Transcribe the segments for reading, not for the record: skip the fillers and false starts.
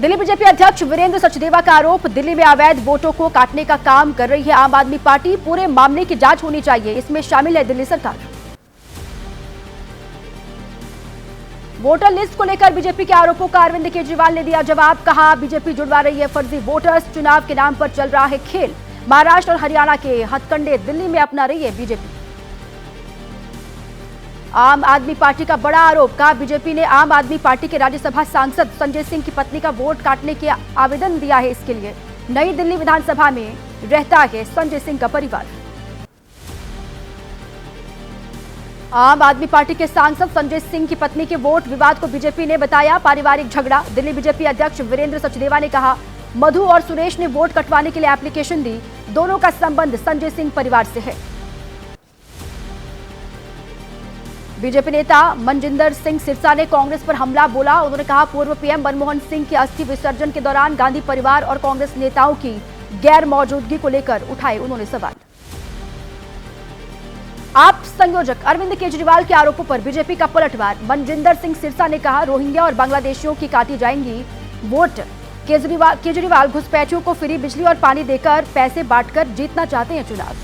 Delhi BJP अध्यक्ष वीरेंद्र सचदेवा का आरोप, दिल्ली में अवैध वोटों को काटने का काम कर रही है आम आदमी पार्टी। पूरे मामले की जांच होनी चाहिए, इसमें शामिल है दिल्ली सरकार। वोटर लिस्ट को लेकर बीजेपी के आरोपों का अरविंद केजरीवाल ने दिया जवाब। कहा, बीजेपी जुड़वा रही है फर्जी वोटर्स, चुनाव के नाम पर चल रहा है खेल। महाराष्ट्र और हरियाणा के हथकंडे दिल्ली में अपना रही है बीजेपी। आम आदमी पार्टी का बड़ा आरोप। कहा, बीजेपी ने आम आदमी पार्टी के राज्यसभा सांसद संजय सिंह की पत्नी का वोट काटने के आवेदन दिया है। इसके लिए नई दिल्ली विधानसभा में रहता है संजय सिंह का परिवार। आम आदमी पार्टी के सांसद संजय सिंह की पत्नी के वोट विवाद को बीजेपी ने बताया पारिवारिक झगड़ा। दिल्ली बीजेपी अध्यक्ष वीरेंद्र सचदेवा ने कहा, मधु और सुरेश ने वोट कटवाने के लिए एप्लीकेशन दी। दोनों का संबंध संजय सिंह परिवार से है। बीजेपी नेता मनजिंदर सिंह सिरसा ने कांग्रेस पर हमला बोला। उन्होंने कहा, पूर्व पीएम मनमोहन सिंह के अस्थि विसर्जन के दौरान गांधी परिवार और कांग्रेस नेताओं की गैर मौजूदगी को लेकर उठाए उन्होंने सवाल। आप संयोजक अरविंद केजरीवाल के आरोपों पर बीजेपी का पलटवार। मनजिंदर सिंह सिरसा ने कहा, रोहिंग्या और बांग्लादेशियों की काटी जाएंगी वोट। केजरीवाल घुसपैठियों को फ्री बिजली और पानी देकर पैसे बांटकर जीतना चाहते हैं चुनाव।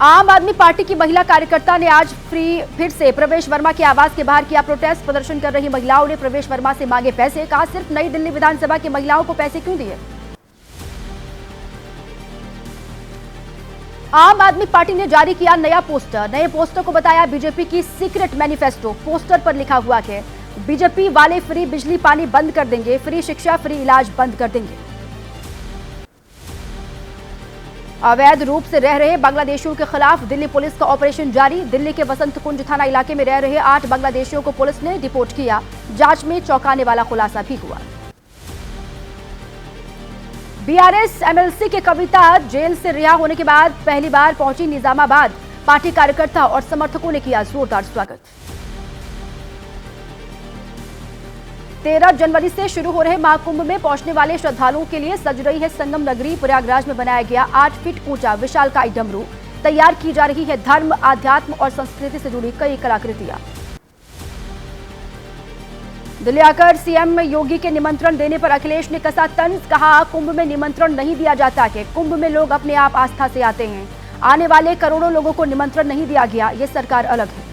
आम आदमी पार्टी की महिला कार्यकर्ता ने आज फिर से प्रवेश वर्मा के आवास के बाहर किया प्रोटेस्ट। प्रदर्शन कर रही महिलाओं ने प्रवेश वर्मा से मांगे पैसे। कहा, सिर्फ नई दिल्ली विधानसभा की महिलाओं को पैसे क्यों दिए। आम आदमी पार्टी ने जारी किया नया पोस्टर। नए पोस्टर को बताया बीजेपी की सीक्रेट मैनिफेस्टो। पोस्टर पर लिखा हुआ है, बीजेपी वाले फ्री बिजली पानी बंद कर देंगे, फ्री शिक्षा फ्री इलाज बंद कर देंगे। अवैध रूप से रह रहे बांग्लादेशियों के खिलाफ दिल्ली पुलिस का ऑपरेशन जारी। दिल्ली के वसंत कुंज थाना इलाके में रह रहे 8 बांग्लादेशियों को पुलिस ने डिपोर्ट किया। जांच में चौंकाने वाला खुलासा भी हुआ। बीआरएस एमएलसी के कविता जेल से रिहा होने के बाद पहली बार पहुंची निजामाबाद। पार्टी कार्यकर्ता और समर्थकों ने किया जोरदार स्वागत। 13 जनवरी से शुरू हो रहे महाकुंभ में पहुंचने वाले श्रद्धालुओं के लिए सज रही है संगम नगरी। प्रयागराज में बनाया गया 8 फीट ऊंचा विशालकाय डमरू। तैयार की जा रही है धर्म, आध्यात्म और संस्कृति से जुड़ी कई कलाकृतियां। दिल्ली आकर सीएम योगी के निमंत्रण देने पर अखिलेश ने कसा तंज। कहा, कुंभ में निमंत्रण नहीं दिया जाता है, कुंभ में लोग अपने आप आस्था से आते हैं। आने वाले करोड़ों लोगों को निमंत्रण नहीं दिया गया, ये सरकार अलग है।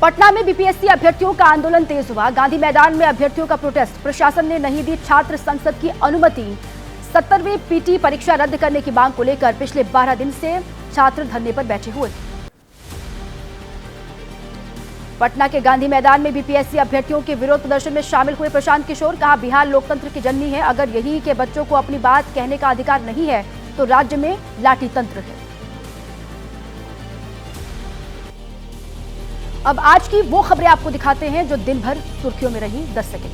पटना में बीपीएससी अभ्यर्थियों का आंदोलन तेज हुआ। गांधी मैदान में अभ्यर्थियों का प्रोटेस्ट। प्रशासन ने नहीं दी छात्र संसद की अनुमति। 70वीं पीटी परीक्षा रद्द करने की मांग को लेकर पिछले 12 दिन से छात्र धरने पर बैठे हुए। पटना के गांधी मैदान में बीपीएससी अभ्यर्थियों के विरोध प्रदर्शन में शामिल हुए प्रशांत किशोर। कहा, बिहार लोकतंत्र की जननी है, अगर यही के बच्चों को अपनी बात कहने का अधिकार नहीं है तो राज्य में लाठी तंत्र है। अब आज की वो खबरें आपको दिखाते हैं जो दिन भर सुर्खियों में रही। 10 सेकंड।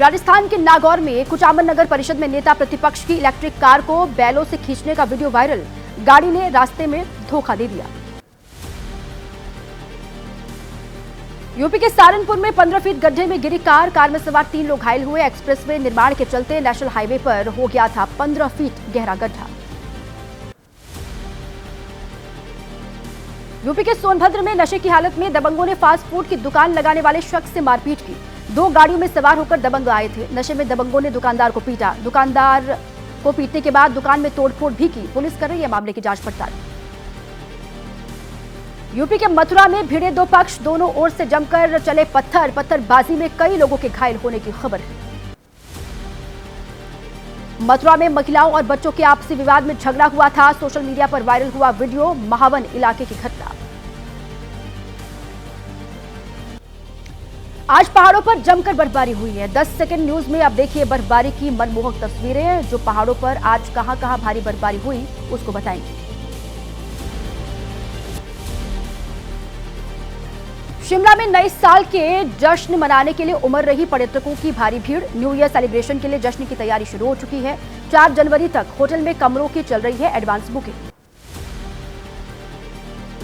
राजस्थान के नागौर में कुचामन नगर परिषद में नेता प्रतिपक्ष की इलेक्ट्रिक कार को बैलों से खींचने का वीडियो वायरल। गाड़ी ने रास्ते में धोखा दे दिया। यूपी के सहारनपुर में 15 फीट गड्ढे में गिरी कार में सवार 3 लोग घायल हुए। एक्सप्रेसवे निर्माण के चलते नेशनल हाईवे पर हो गया था 15 फीट गहरा गड्ढा। यूपी के सोनभद्र में नशे की हालत में दबंगों ने फास्ट फूड की दुकान लगाने वाले शख्स से मारपीट की। 2 गाड़ियों में सवार होकर दबंग आए थे। नशे में दबंगों ने दुकानदार को पीटा। दुकानदार को पीटने के बाद दुकान में तोड़फोड़ भी की। पुलिस कर रही है मामले की जांच पड़ताल। यूपी के मथुरा में भिड़े 2 पक्ष, दोनों ओर से जमकर चले पत्थरबाजी में कई लोगों के घायल होने की खबर है। मथुरा में महिलाओं और बच्चों के आपसी विवाद में झगड़ा हुआ था। सोशल मीडिया पर वायरल हुआ वीडियो महावन इलाके की घटना। आज पहाड़ों पर जमकर बर्फबारी हुई है। 10 सेकंड न्यूज में अब देखिए बर्फबारी की मनमोहक तस्वीरें। जो पहाड़ों पर आज कहां भारी बर्फबारी हुई उसको बताएंगे। शिमला में नए साल के जश्न मनाने के लिए उमड़ रही पर्यटकों की भारी भीड़। न्यू ईयर सेलिब्रेशन के लिए जश्न की तैयारी शुरू हो चुकी है। 4 जनवरी तक होटल में कमरों की चल रही है एडवांस बुकिंग।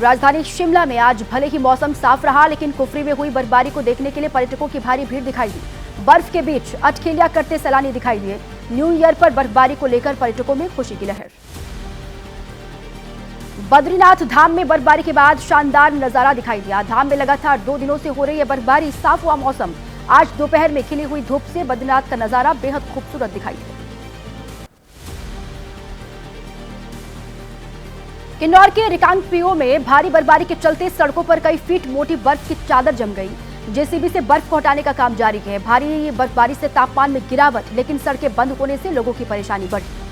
राजधानी शिमला में आज भले ही मौसम साफ रहा, लेकिन कुफरी में हुई बर्फबारी को देखने के लिए पर्यटकों की भारी भीड़ दिखाई दी। बर्फ के बीच अटखेलियां करते सैलानी दिखाई दिए। न्यू ईयर पर बर्फबारी को लेकर पर्यटकों में खुशी की लहर। बद्रीनाथ धाम में बर्फबारी के बाद शानदार नजारा दिखाई दिया। धाम में लगातार 2 दिनों से हो रही है बर्फबारी, साफ हुआ मौसम। आज दोपहर में खिली हुई धूप से बद्रीनाथ का नजारा बेहद खूबसूरत दिखाई दिया। किन्नौर के रिकांगपिओ में भारी बर्फबारी के चलते सड़कों पर कई फीट मोटी बर्फ की चादर जम गई। जेसीबी से बर्फ को हटाने का काम जारी है। भारी बर्फबारी से तापमान में गिरावट, लेकिन सड़कें बंद होने से लोगों की परेशानी बढ़ी।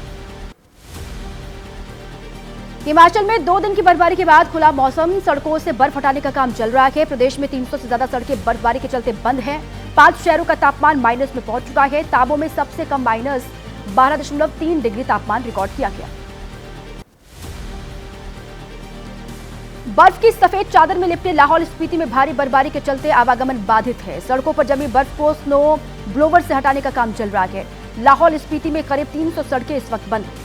हिमाचल में 2 दिन की बर्फबारी के बाद खुला मौसम, सड़कों से बर्फ हटाने का काम चल रहा है। प्रदेश में 300 से ज्यादा सड़कें बर्फबारी के चलते बंद हैं। 5 शहरों का तापमान माइनस में पहुंच चुका है। ताबो में सबसे कम माइनस 12.3 डिग्री तापमान रिकॉर्ड किया गया। बर्फ की सफेद चादर में लिपटे लाहौल स्पीति में भारी बर्फबारी के चलते आवागमन बाधित है। सड़कों पर जमी बर्फ को स्नो ब्लोवर से हटाने का काम चल रहा है। लाहौल स्पीति में करीब 300 सड़कें इस वक्त बंद हैं।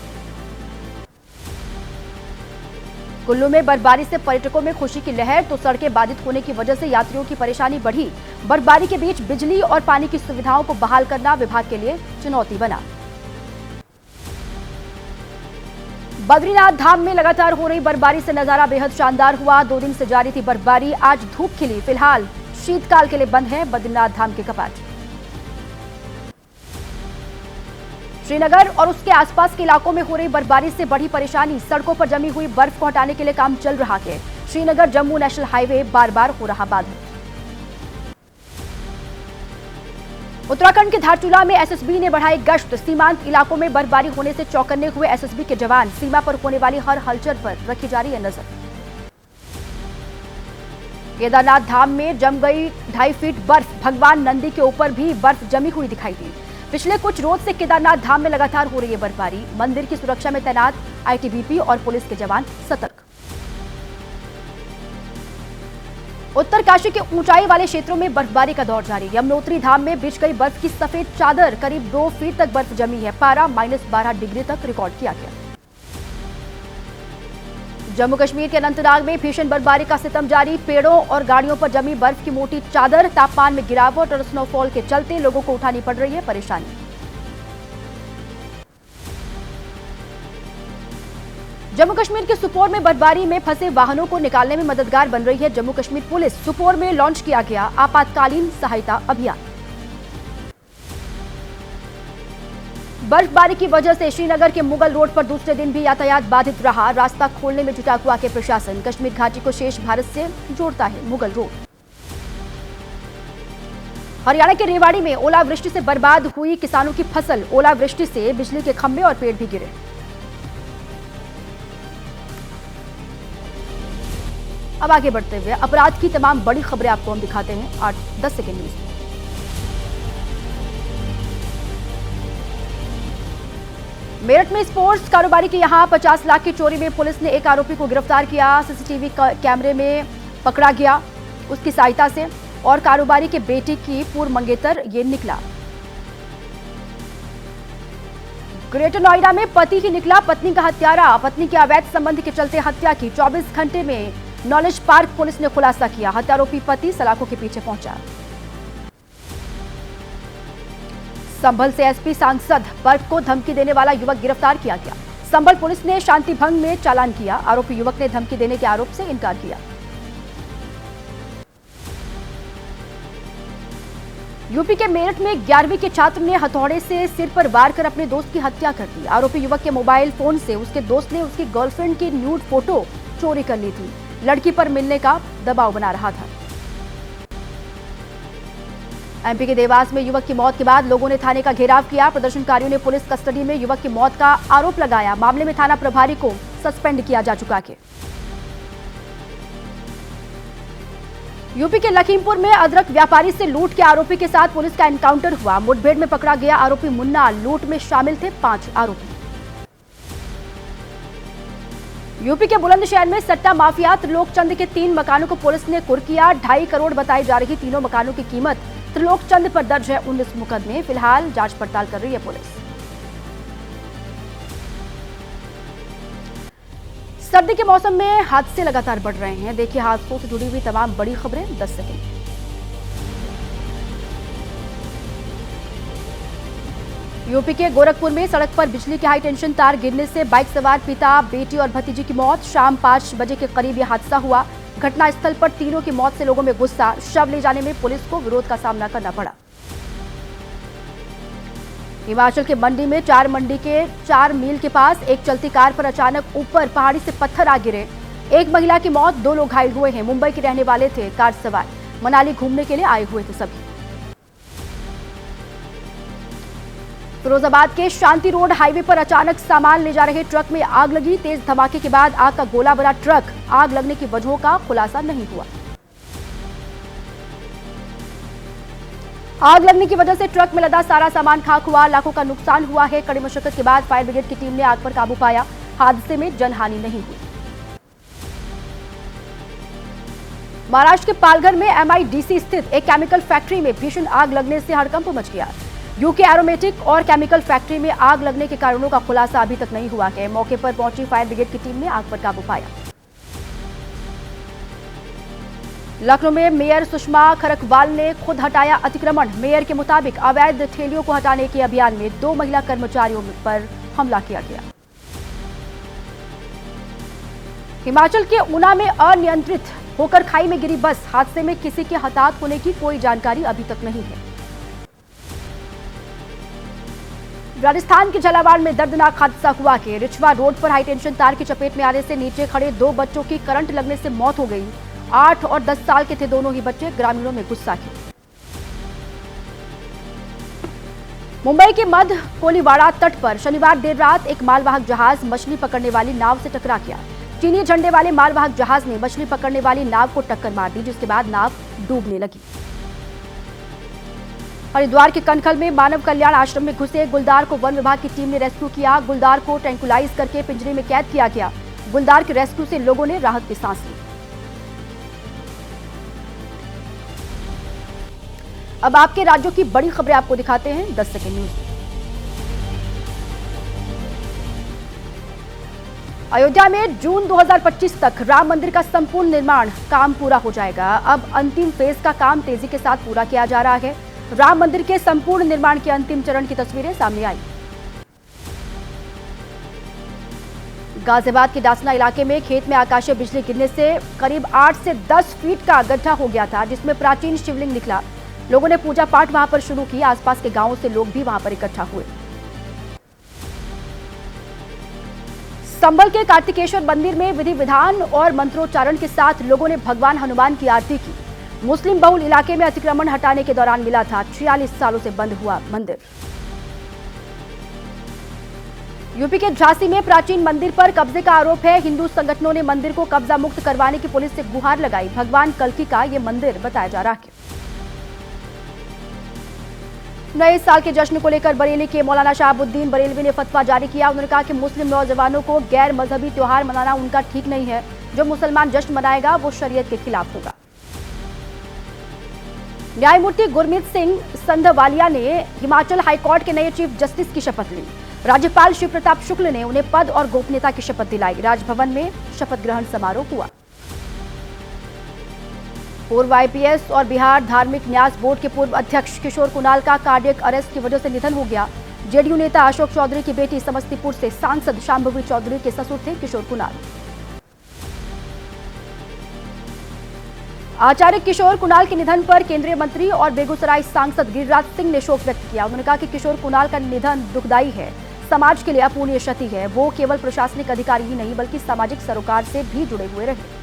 कुल्लू में बर्फबारी से पर्यटकों में खुशी की लहर, तो सड़कें बाधित होने की वजह से यात्रियों की परेशानी बढ़ी। बर्फबारी के बीच बिजली और पानी की सुविधाओं को बहाल करना विभाग के लिए चुनौती बना। बद्रीनाथ धाम में लगातार हो रही बर्फबारी से नजारा बेहद शानदार हुआ। 2 दिन से जारी थी बर्फबारी, आज धूप खिली। फिलहाल शीतकाल के लिए बंद है बद्रीनाथ धाम के कपाट। श्रीनगर और उसके आसपास के इलाकों में हो रही बर्फबारी से बढ़ी परेशानी। सड़कों पर जमी हुई बर्फ को हटाने के लिए काम चल रहा है। श्रीनगर जम्मू नेशनल हाईवे बार बार हो रहा बाधित। उत्तराखंड के धारचूला में एसएसबी ने बढ़ाई गश्त। सीमांत इलाकों में बर्फबारी होने से चौकन्ने हुए एसएसबी के जवान। सीमा पर होने वाली हर हलचल पर रखी जा रही है नजर। केदारनाथ धाम में जम गई 2.5 फीट बर्फ। भगवान नंदी के ऊपर भी बर्फ जमी हुई दिखाई दी। पिछले कुछ रोज से केदारनाथ धाम में लगातार हो रही है बर्फबारी। मंदिर की सुरक्षा में तैनात आईटीबीपी और पुलिस के जवान सतर्क। उत्तरकाशी के ऊंचाई वाले क्षेत्रों में बर्फबारी का दौर जारी। यमुनोत्री धाम में बिछ गई बर्फ की सफेद चादर, करीब 2 फीट तक बर्फ जमी है। पारा -12 डिग्री तक रिकॉर्ड किया गया। जम्मू कश्मीर के अनंतनाग में भीषण बर्फबारी का सितम जारी। पेड़ों और गाड़ियों पर जमी बर्फ की मोटी चादर, तापमान में गिरावट और स्नोफॉल के चलते लोगों को उठानी पड़ रही है परेशानी। जम्मू कश्मीर के सुपोर में बर्फबारी में फंसे वाहनों को निकालने में मददगार बन रही है जम्मू कश्मीर पुलिस। सुपोर में लॉन्च किया गया आपातकालीन सहायता अभियान। बर्फबारी की वजह से श्रीनगर के मुगल रोड पर दूसरे दिन भी यातायात बाधित रहा। रास्ता खोलने में जुटा हुआ के प्रशासन। कश्मीर घाटी को शेष भारत से जोड़ता है मुगल रोड। हरियाणा के रेवाड़ी में ओलावृष्टि से बर्बाद हुई किसानों की फसल। ओलावृष्टि से बिजली के खंभे और पेड़ भी गिरे। अब आगे बढ़ते हुए अपराध की तमाम बड़ी खबरें आपको हम दिखाते हैं 8-10 सेकेंड न्यूज में। मेरठ में स्पोर्ट्स कारोबारी के यहां 50 लाख की चोरी में पुलिस ने एक आरोपी को गिरफ्तार किया। सीसीटीवी कैमरे में पकड़ा गया उसकी सहायता से, और कारोबारी के बेटे की पूर्व मंगेतर ये निकला। ग्रेटर नोएडा में पति ही निकला पत्नी का हत्यारा। पत्नी के अवैध संबंध के चलते हत्या की। 24 घंटे में नॉलेज पार्क पुलिस ने खुलासा किया। हत्यारोपी पति सलाखों के पीछे पहुंचा। संभल से एसपी सांसद बर्फ को धमकी देने वाला युवक गिरफ्तार किया गया। संभल पुलिस ने शांति भंग में चालान किया। आरोपी युवक ने धमकी देने के आरोप से इनकार किया। यूपी के मेरठ में 11वीं के छात्र ने हथौड़े से सिर पर वार कर अपने दोस्त की हत्या कर दी। आरोपी युवक के मोबाइल फोन से उसके दोस्त ने उसकी गर्लफ्रेंड की न्यूड फोटो चोरी कर ली थी। लड़की पर मिलने का दबाव बना रहा था। एमपी के देवास में युवक की मौत के बाद लोगों ने थाने का घेराव किया। प्रदर्शनकारियों ने पुलिस कस्टडी में युवक की मौत का आरोप लगाया। मामले में थाना प्रभारी को सस्पेंड किया जा चुका है। यूपी के लखीमपुर में अदरक व्यापारी से लूट के आरोपी के साथ पुलिस का एनकाउंटर हुआ। मुठभेड़ में पकड़ा गया आरोपी मुन्ना। लूट में शामिल थे 5 आरोपी। यूपी के बुलंदशहर में सट्टा माफिया त्रिलोकचंद के 3 मकानों को पुलिस ने कुर्क किया। 2.5 करोड़ बताई जा रही तीनों मकानों की कीमत। त्रिलोकचंद पर दर्ज है 19 मुकदमे। फिलहाल जांच पड़ताल कर रही है पुलिस। सर्दी के मौसम में हादसे लगातार बढ़ रहे हैं। देखिए हादसों से जुड़ी हुई तमाम बड़ी खबरें 10 सेकंड। यूपी के गोरखपुर में सड़क पर बिजली के हाई टेंशन तार गिरने से बाइक सवार पिता, बेटी और भतीजी की मौत। शाम 5 बजे के करीब यह हादसा हुआ। घटनास्थल पर तीनों की मौत से लोगों में गुस्सा। शव ले जाने में पुलिस को विरोध का सामना करना पड़ा। हिमाचल के मंडी में 4 मंडी के 4 मील के पास एक चलती कार पर अचानक ऊपर पहाड़ी से पत्थर आ गिरे। एक महिला की मौत, 2 लोग घायल हुए हैं। मुंबई के रहने वाले थे कार सवार, मनाली घूमने के लिए आए हुए थे सभी। फिरोजाबाद के शांति रोड हाईवे पर अचानक सामान ले जा रहे ट्रक में आग लगी। तेज धमाके के बाद आग का गोला भरा ट्रक। आग लगने की वजहों का खुलासा नहीं हुआ। आग लगने की वजह से ट्रक में लदा सारा सामान खाक हुआ। लाखों का नुकसान हुआ है। कड़ी मशक्कत के बाद फायर ब्रिगेड की टीम ने आग पर काबू पाया। हादसे में जनहानि नहीं हुई। महाराष्ट्र के पालघर में MIDC स्थित एक केमिकल फैक्ट्री में भीषण आग लगने से हड़कंप मच गया। यूके एरोमेटिक और केमिकल फैक्ट्री में आग लगने के कारणों का खुलासा अभी तक नहीं हुआ है। मौके पर पहुंची फायर ब्रिगेड की टीम ने आग पर काबू पाया। लखनऊ में मेयर सुषमा खरकवाल ने खुद हटाया अतिक्रमण। मेयर के मुताबिक अवैध ठेलियों को हटाने के अभियान में 2 महिला कर्मचारियों पर हमला किया गया। हिमाचल के ऊना में अनियंत्रित होकर खाई में गिरी बस। हादसे में किसी के हताहत होने की कोई जानकारी अभी तक नहीं है। राजस्थान के झालावाड़ में दर्दनाक हादसा हुआ कि रिछवा रोड पर हाई टेंशन तार की चपेट में आने से नीचे खड़े 2 बच्चों की करंट लगने से मौत हो गई। 8 और 10 साल के थे दोनों ही बच्चे। ग्रामीणों में गुस्सा है। मुंबई के मध्य कोलीवाड़ा तट पर शनिवार देर रात एक मालवाहक जहाज मछली पकड़ने वाली नाव से टकरा गया। चीनी झंडे वाले मालवाहक जहाज ने मछली पकड़ने वाली नाव को टक्कर मार दी, जिसके बाद नाव डूबने लगी। हरिद्वार के कनखल में मानव कल्याण आश्रम में घुसे गुलदार को वन विभाग की टीम ने रेस्क्यू किया। गुलदार को ट्रैंकुलाइज करके पिंजरे में कैद किया गया। गुलदार के रेस्क्यू से लोगों ने राहत की सांस ली। अब आपके राज्यों की बड़ी खबरें आपको दिखाते हैं 10 सेकेंड न्यूज। अयोध्या में जून 2025 तक राम मंदिर का संपूर्ण निर्माण काम पूरा हो जाएगा। अब अंतिम फेज का काम तेजी के साथ पूरा किया जा रहा है। राम मंदिर के संपूर्ण निर्माण के अंतिम चरण की तस्वीरें सामने आई। गाजियाबाद के डासना इलाके में खेत में आकाशीय बिजली गिरने से करीब 8 से 10 फीट का गड्ढा हो गया था, जिसमें प्राचीन शिवलिंग निकला। लोगों ने पूजा पाठ वहां पर शुरू की। आसपास के गांवों से लोग भी वहां पर इकट्ठा हुए। संभल के कार्तिकेश्वर मंदिर में विधि विधान और मंत्रोच्चारण के साथ लोगों ने भगवान हनुमान की आरती की। मुस्लिम बहुल इलाके में अतिक्रमण हटाने के दौरान मिला था 46 सालों से बंद हुआ मंदिर। यूपी के झांसी में प्राचीन मंदिर पर कब्जे का आरोप है। हिंदू संगठनों ने मंदिर को कब्जा मुक्त करवाने की पुलिस से गुहार लगाई। भगवान कल्की का यह मंदिर बताया जा रहा है। नए साल के जश्न को लेकर बरेली के मौलाना शहाबुद्दीन बरेलवी ने फतवा जारी किया। उन्होंने कहा कि मुस्लिम नौजवानों को गैर मजहबी त्योहार मनाना उनका ठीक नहीं है। जो मुसलमान जश्न मनाएगा वो शरीयत के खिलाफ होगा। न्यायमूर्ति गुरमीत सिंह संधवालिया ने हिमाचल हाईकोर्ट के नए चीफ जस्टिस की शपथ ली। राज्यपाल शिव प्रताप शुक्ल ने उन्हें पद और गोपनीयता की शपथ दिलाई। राजभवन में शपथ ग्रहण समारोह हुआ। पूर्व IPS और बिहार धार्मिक न्यास बोर्ड के पूर्व अध्यक्ष किशोर कुणाल का कार्डियक अरेस्ट की वजह से निधन हो गया। JDU नेता अशोक चौधरी की बेटी समस्तीपुर से सांसद शांभवी चौधरी के ससुर थे किशोर कुणाल। आचार्य किशोर कुणाल के निधन पर केंद्रीय मंत्री और बेगूसराय सांसद गिरिराज सिंह ने शोक व्यक्त किया। उन्होंने कहा कि किशोर कुणाल का निधन दुखदायी है, समाज के लिए अपूर्णीय क्षति है। वो केवल प्रशासनिक अधिकारी ही नहीं बल्कि सामाजिक सरोकार से भी जुड़े हुए रहे।